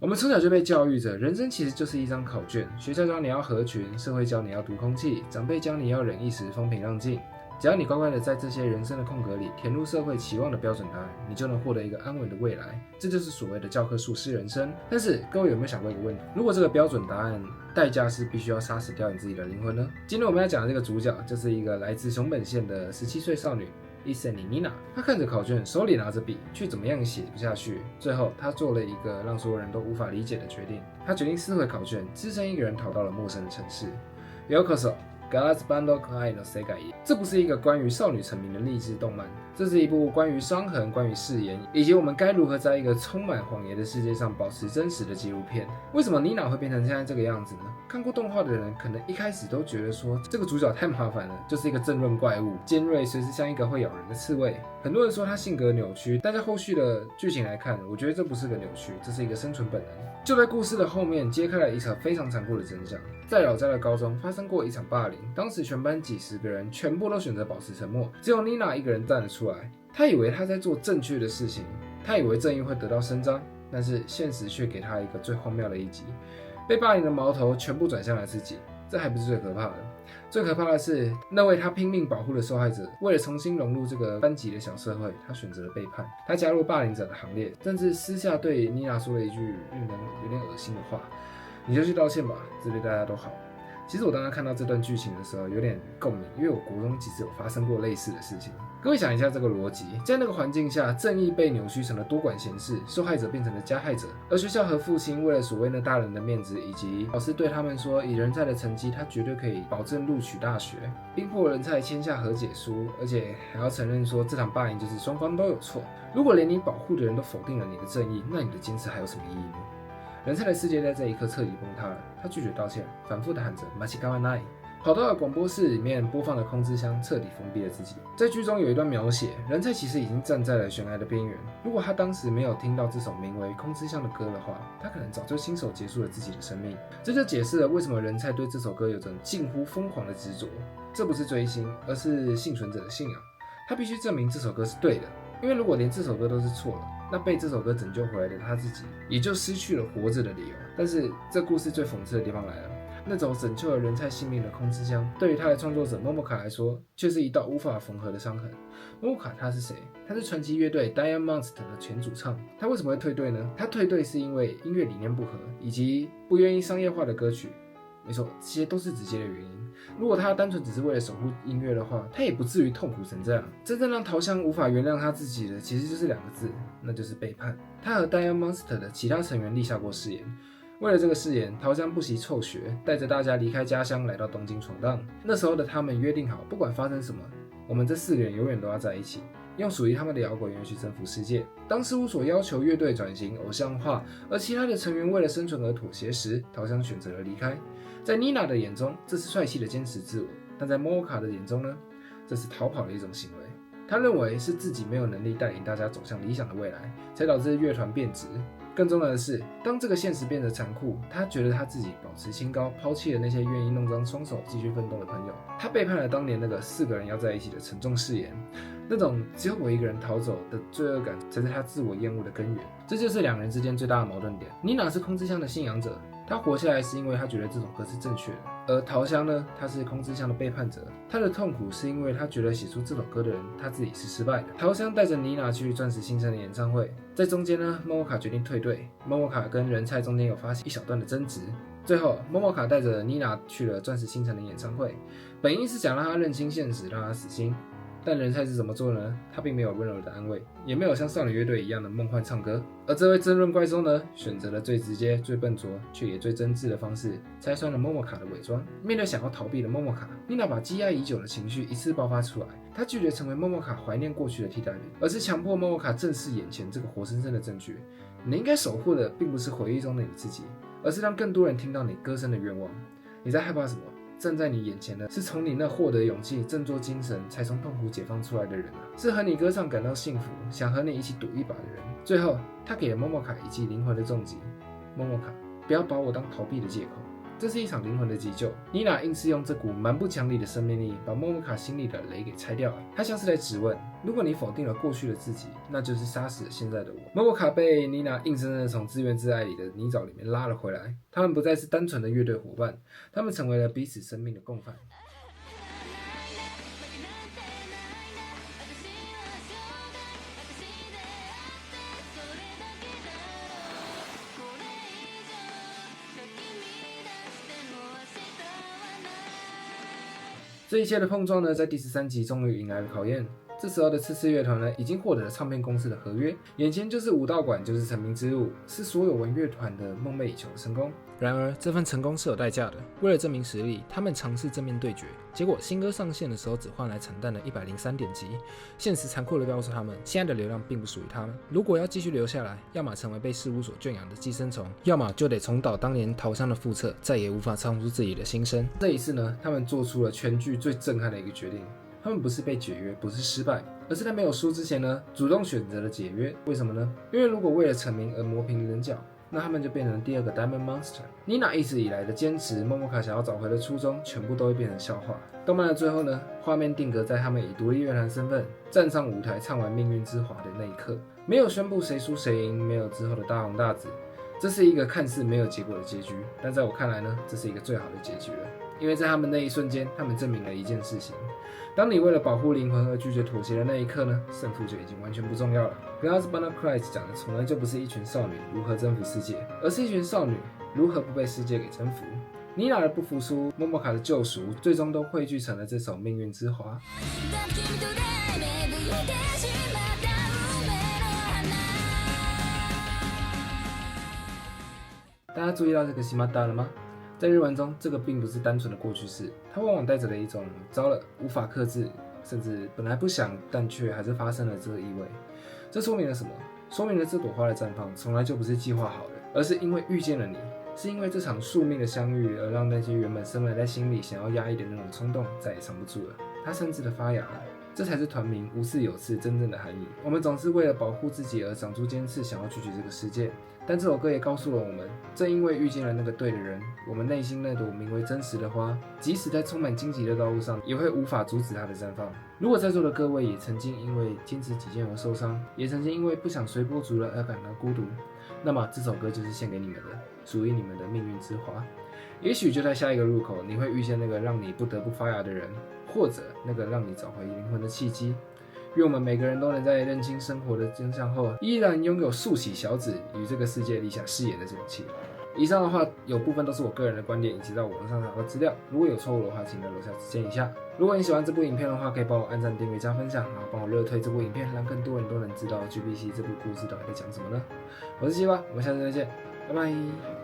我们从小就被教育着，人生其实就是一张考卷，学校教你要合群，社会教你要读空气，长辈教你要忍一时风平浪静。只要你乖乖的在这些人生的空格里填入社会期望的标准答案，你就能获得一个安稳的未来。这就是所谓的教科书式人生。但是各位有没有想过一个问题？如果这个标准答案代价是必须要杀死掉你自己的灵魂呢？今天我们要讲的这个主角就是一个来自熊本县的17岁少女伊森妮妮娜。她看着考卷，手里拿着笔，却怎么样写不下去。最后，她做了一个让所有人都无法理解的决定。她决定撕毁考卷，只身一个人逃到了陌生的城市。Yokoso Galas Bando Kai no Segai。这不是一个关于少女成名的励志动漫，这是一部关于伤痕、关于誓言，以及我们该如何在一个充满谎言的世界上保持真实的纪录片。为什么妮娜会变成现在这个样子呢？看过动画的人可能一开始都觉得说这个主角太麻烦了，就是一个政论怪物，尖锐，随时像一个会咬人的刺猬。很多人说他性格扭曲，但在后续的剧情来看，我觉得这不是个扭曲，这是一个生存本能。就在故事的后面揭开了一场非常残酷的真相。在老家的高中发生过一场霸凌，当时全班几十个人全部都选择保持沉默，只有妮娜一个人站了出来。她以为她在做正确的事情，她以为正义会得到伸张，但是现实却给她一个最荒谬的一击。被霸凌的矛头全部转向了自己，这还不是最可怕的。最可怕的是，那位他拼命保护的受害者，为了重新融入这个班级的小社会，他选择了背叛。他加入霸凌者的行列，甚至私下对妮娜说了一句令人有点恶心的话：“你就去道歉吧，这对大家都好。”其实我当时看到这段剧情的时候有点共鸣，因为我国中其实有发生过类似的事情。各位想一下这个逻辑，在那个环境下，正义被扭曲成了多管闲事，受害者变成了加害者，而学校和父亲为了所谓那大人的面子，以及老师对他们说以人才的成绩他绝对可以保证录取大学，逼迫人才签下和解书，而且还要承认说这场霸凌就是双方都有错。如果连你保护的人都否定了你的正义，那你的坚持还有什么意义呢？人才的世界在这一刻彻底崩塌了，他拒绝道歉，反复地喊着马西嘎瓦奈，跑到了广播室里面播放的空之箱，彻底封闭了自己。在剧中有一段描写，人才其实已经站在了悬崖的边缘，如果他当时没有听到这首名为《空之箱》的歌的话，他可能早就亲手结束了自己的生命。这就解释了为什么人才对这首歌有着近乎疯狂的执着。这不是追星，而是幸存者的信仰。他必须证明这首歌是对的，因为如果连这首歌都是错了，那被这首歌拯救回来的他自己也就失去了活着的理由。但是这故事最讽刺的地方来了，那种拯救了人才性命的空之箱，对于他的创作者Momoka来说，却是一道无法缝合的伤痕。Momoka他是谁？他是传奇乐队 Diamond Monster 的前主唱。他为什么会退队呢？他退队是因为音乐理念不合，以及不愿意商业化的歌曲。没错，这些都是直接的原因。如果他单纯只是为了守护音乐的话，他也不至于痛苦成这样。真正让桃香无法原谅他自己的，其实就是两个字，那就是背叛。他和 Diamond Monster 的其他成员立下过誓言，为了这个誓言，桃香不惜辍学，带着大家离开家乡，来到东京闯荡。那时候的他们约定好，不管发生什么，我们这4个人永远都要在一起，用属于他们的摇滚乐去征服世界。当事务所要求乐队转型偶像化，而其他的成员为了生存而妥协时，桃香选择了离开。在妮娜的眼中，这是帅气的坚持自我；但在Momoka的眼中呢，这是逃跑的一种行为。他认为是自己没有能力带领大家走向理想的未来，才导致乐团变质。更重要的是，当这个现实变得残酷，他觉得他自己保持清高，抛弃了那些愿意弄脏双手继续奋斗的朋友。他背叛了当年那个4个人要在一起的沉重誓言。那种只有我一个人逃走的罪恶感，才是他自我厌恶的根源。这就是2人之间最大的矛盾点。妮娜是空之箱的信仰者，她活下来是因为她觉得这首歌是正确的，而桃香呢，她是空之箱的背叛者，她的痛苦是因为她觉得写出这首歌的人，她自己是失败的。桃香带着妮娜去钻石星辰的演唱会，在中间呢，Momoka决定退队。Momoka跟人菜中间有发生一小段的争执，最后Momoka带着妮娜去了钻石星辰的演唱会，本意是想让她认清现实，让她死心。但人才是怎么做呢？他并没有温柔的安慰，也没有像少女乐队一样的梦幻唱歌。而这位争论怪兽呢，选择了最直接、最笨拙，却也最真挚的方式，拆穿了Momoka的伪装。面对想要逃避的Momoka，妮娜把积压已久的情绪一次爆发出来。她拒绝成为Momoka怀念过去的替代品，而是强迫Momoka正视眼前这个活生生的证据。你应该守护的并不是回忆中的你自己，而是让更多人听到你歌声的愿望。你在害怕什么？站在你眼前的是从你那获得勇气、振作精神，才从痛苦解放出来的人啊！是和你歌唱感到幸福，想和你一起赌一把的人。最后，他给了Momoka一记灵魂的重击：Momoka，不要把我当逃避的借口。这是一场灵魂的急救。妮娜硬是用这股蛮不讲理的生命力，把莫莫卡心里的雷给拆掉了。她像是在质问：如果你否定了过去的自己，那就是杀死了现在的我。莫莫卡被妮娜硬生生的从自怨自艾里的泥沼里面拉了回来。他们不再是单纯的乐队伙伴，他们成为了彼此生命的共犯。这一切的碰撞呢，在第13集终于迎来了考验。这时候的次次乐团呢，已经获得了唱片公司的合约，眼前就是武道馆，就是成名之路，是所有玩乐团的梦寐以求的成功。然而，这份成功是有代价的。为了证明实力，他们尝试正面对决，结果新歌上线的时候只换来惨淡的103点击。现实残酷地告诉他们，现在的流量并不属于他们。如果要继续留下来，要么成为被事务所圈养的寄生虫，要么就得重蹈当年逃商的覆辙，再也无法唱出自己的心声。这一次呢，他们做出了全剧最震撼的一个决定。他们不是被解约，不是失败，而是在没有输之前呢，主动选择了解约。为什么呢？因为如果为了成名而磨平棱角，那他们就变成第二个 Diamond Monster。妮娜一直以来的坚持，莫莫卡想要找回的初衷，全部都会变成笑话。动漫的最后呢，画面定格在他们以独立乐团身份站上舞台，唱完《命运之华》的那一刻，没有宣布谁输谁赢，没有之后的大红大紫。这是一个看似没有结果的结局，但在我看来呢，这是一个最好的结局了。因为在他们那一瞬间，他们证明了一件事情：当你为了保护灵魂而拒绝妥协的那一刻呢，胜负就已经完全不重要了。Glass Banner Christ 讲的从来就不是一群少女如何征服世界，而是一群少女如何不被世界给征服。妮娜的不服输，莫莫卡的救赎，最终都汇聚成了这首《命运之华》。大家注意到这个西马达了吗？在日文中，这个并不是单纯的过去式，它往往带着了一种糟了、无法克制，甚至本来不想但却还是发生了这个意味。这说明了什么？说明了这朵花的绽放从来就不是计划好的，而是因为遇见了你，是因为这场宿命的相遇，而让那些原本深埋在心里想要压抑的那种冲动再也藏不住了，它甚至的发芽了。这才是团名无事有事真正的含义。我们总是为了保护自己而长出尖刺，想要拒绝这个世界。但这首歌也告诉了我们，正因为遇见了那个对的人，我们内心那朵名为真实的花，即使在充满荆棘的道路上，也会无法阻止它的绽放。如果在座的各位也曾经因为坚持己见而受伤，也曾经因为不想随波逐流而感到孤独，那么这首歌就是献给你们的，属于你们的命运之花。也许就在下一个入口，你会遇见那个让你不得不发芽的人，或者那个让你找回灵魂的契机。愿我们每个人都能在认清生活的真相后，依然拥有竖起小指与这个世界立下誓言的勇气。以上的话有部分都是我个人的观点，以及在网络上找到资料。如果有错误的话，请在楼下指正一下。如果你喜欢这部影片的话，可以帮我按赞、订阅、加分享，然后帮我热推这部影片，让更多人都能知道 GBC 这部故事到底在讲什么呢？我是西瓜，我们下次再见，拜拜。